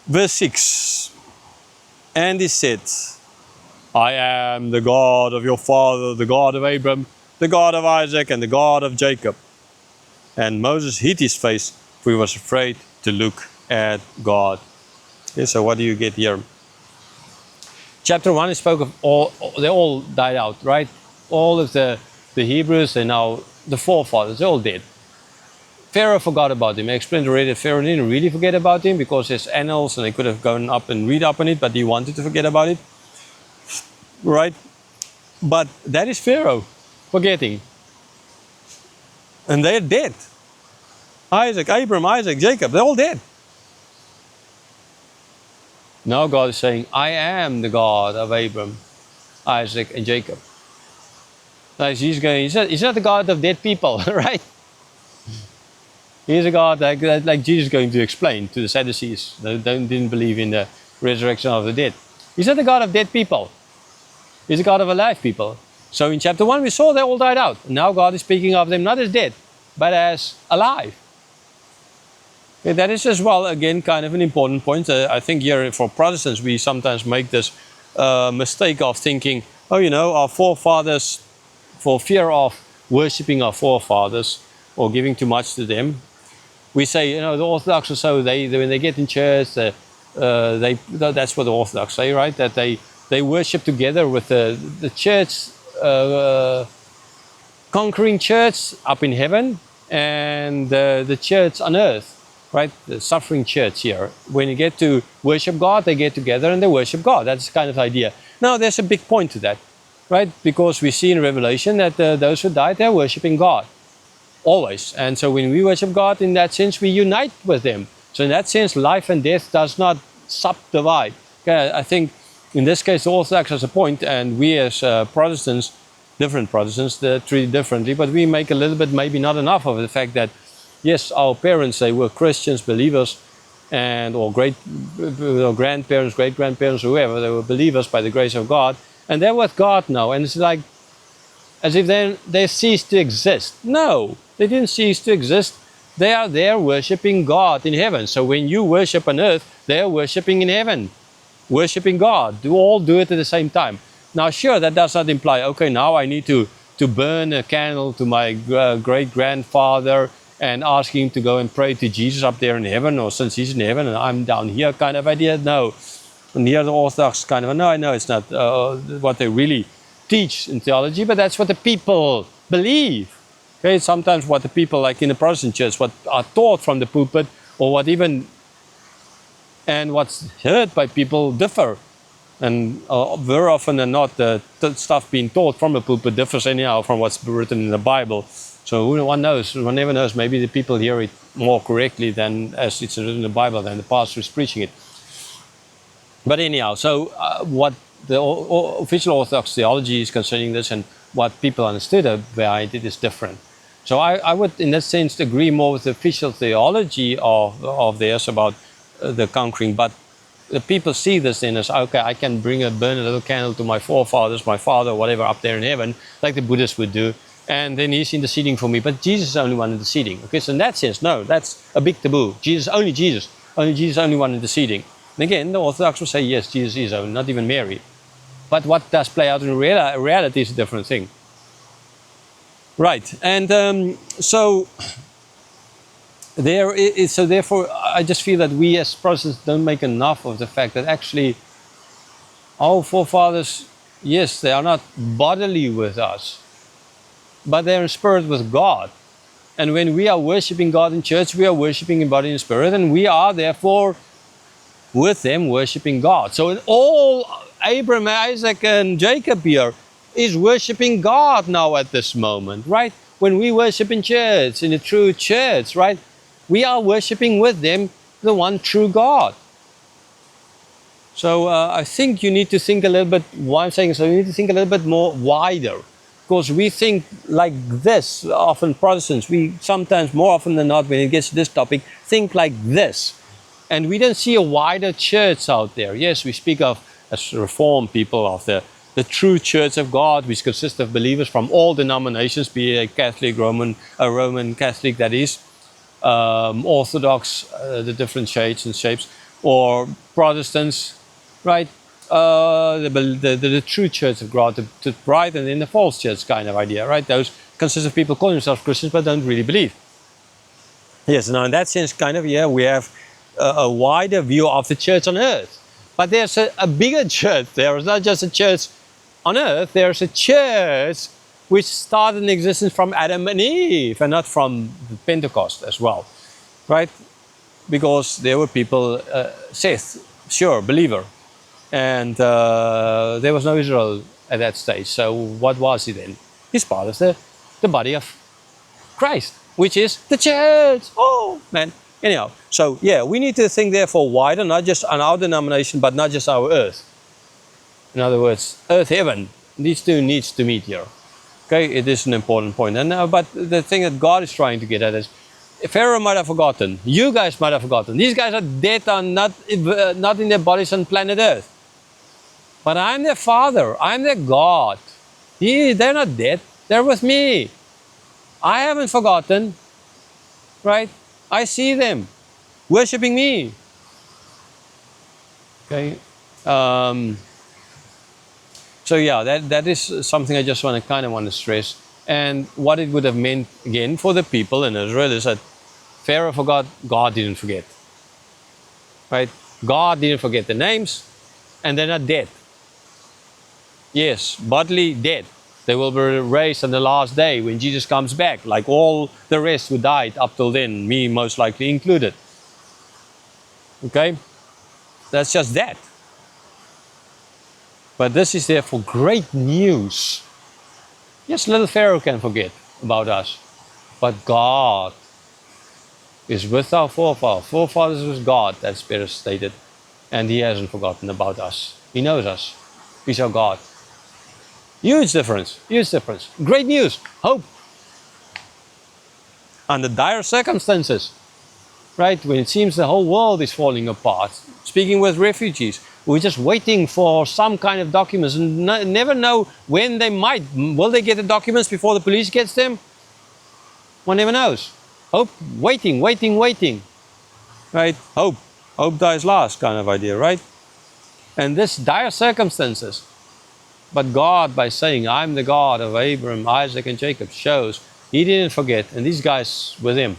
Verse 6. And he said, I am the God of your father, the God of Abraham, the God of Isaac, and the God of Jacob. And Moses hid his face, for he was afraid to look at God. Okay, so what do you get here? Chapter 1 spoke of they all died out, right? All of the Hebrews, and now the forefathers, they're all dead. Pharaoh forgot about him. I explained already that Pharaoh didn't really forget about him because there's annals and they could have gone up and read up on it, but he wanted to forget about it. Right? But that is Pharaoh forgetting. And they're dead. Abraham, Isaac, Jacob, they're all dead. Now God is saying, I am the God of Abraham, Isaac, and Jacob. Now he's not the God of dead people, right? He's a God like Jesus is going to explain to the Sadducees that didn't believe in the resurrection of the dead. He's not the God of dead people. He's the God of alive people. So in chapter 1 we saw they all died out. Now God is speaking of them not as dead, but as alive. Okay, that is as well, again, kind of an important point. I think here for Protestants we sometimes make this mistake of thinking, oh, you know, our forefathers, for fear of worshipping our forefathers or giving too much to them, we say, you know, the Orthodox or so, when they get in church, that's what the Orthodox say, right? That they worship together with the church, conquering church up in heaven, and the church on earth, right? The suffering church here. When you get to worship God, they get together and they worship God. That's kind of the idea. Now, there's a big point to that, right? Because we see in Revelation that those who died, they're worshiping God. Always. And so when we worship God, in that sense, we unite with them. So in that sense, life and death does not subdivide. Okay, I think in this case, the Orthodox has a point, and we as Protestants, different Protestants, they're treated differently, but we make a little bit, maybe not enough of the fact that, yes, our parents, they were Christians, believers, or grandparents, great-grandparents, whoever, they were believers by the grace of God, and they're with God now, and it's like, as if they ceased to exist. No, they didn't cease to exist. They are there worshiping God in heaven. So when you worship on earth, they are worshiping in heaven, worshiping God. Do all do it at the same time. Now, sure, that does not imply, okay, now I need to burn a candle to my great-grandfather and ask him to go and pray to Jesus up there in heaven, or since he's in heaven and I'm down here kind of idea. No. And here the Orthodox kind of, no, I know it's not what they really teach in theology, but that's what the people believe. Okay, sometimes what the people, like in the Protestant church, what are taught from the pulpit, or what even, and what's heard by people differ. And very often than not, the stuff being taught from the pulpit differs anyhow from what's written in the Bible. So one knows, one never knows, maybe the people hear it more correctly than as it's written in the Bible, than the pastor is preaching it. But anyhow, so what the official Orthodox theology is concerning this, and what people understood behind it, is different. So I would, in that sense, agree more with the official theology of theirs about the conquering. But the people see this then as, okay, I can burn a little candle to my forefathers, my father, whatever, up there in heaven, like the Buddhists would do, and then he's interceding for me. But Jesus is the only one interceding. Okay, so in that sense, no, that's a big taboo. Only Jesus is the only one interceding. And again, the Orthodox will say, yes, Jesus is only, not even Mary. But what does play out in reality is a different thing. Right, and so therefore, I just feel that we as Protestants don't make enough of the fact that actually our forefathers, yes, they are not bodily with us, but they're in spirit with God. And when we are worshiping God in church, we are worshiping in body and spirit, and we are therefore with them worshiping God. So in all, Abraham, Isaac, and Jacob here is worshiping God now at this moment, right? When we worship in church, in the true church, right? We are worshiping with them the one true God. So I think you need to think a little bit, what I'm saying, so you need to think a little bit more wider. Because we think like this, often Protestants, we sometimes, more often than not, when it gets to this topic, think like this. And we don't see a wider church out there. Yes, we speak of, as Reformed people, of the true church of God, which consists of believers from all denominations, be it Catholic, Roman Catholic, that is, Orthodox, the different shades and shapes. or Protestants, right? The true church of God, the right, and then the false church kind of idea, right? Those consist of people calling themselves Christians but don't really believe. Yes, now in that sense, kind of, yeah, we have a wider view of the church on earth. But there's a bigger church. There is not just a church on earth, there's a church which started in existence from Adam and Eve and not from Pentecost as well, right? Because there were people, Seth, sure, believer, and there was no Israel at that stage. So what was he then? He's part of the body of Christ, which is the church. Oh, man. Anyhow, so yeah, we need to think therefore wider, not just on our denomination, but not just our earth. In other words, earth, heaven, these two needs to meet here. Okay, it is an important point. And but the thing that God is trying to get at is, Pharaoh might have forgotten. You guys might have forgotten. These guys are dead and not in their bodies on planet Earth. But I'm their Father. I'm their God. They're not dead. They're with me. I haven't forgotten. Right? I see them worshipping me. Okay. So yeah, that is something I just want to stress. And what it would have meant, again, for the people in Israel is that Pharaoh forgot, God didn't forget. Right? God didn't forget the names, and they're not dead. Yes, bodily dead. They will be raised on the last day when Jesus comes back, like all the rest who died up till then, me most likely included. Okay? That's just that. But this is therefore great news. Yes, little Pharaoh can forget about us, but God is with our forefathers. Forefathers was God, that's better stated, and He hasn't forgotten about us. He knows us. He's our God. Huge difference. Huge difference. Great news. Hope. Under dire circumstances, right? When it seems the whole world is falling apart. Speaking with refugees, we're just waiting for some kind of documents and never know when they might. Will they get the documents before the police gets them? One never knows. Hope, waiting. Right? Hope dies last kind of idea, right? And this dire circumstances. But God, by saying, I'm the God of Abraham, Isaac, and Jacob, shows He didn't forget. And these guys with Him,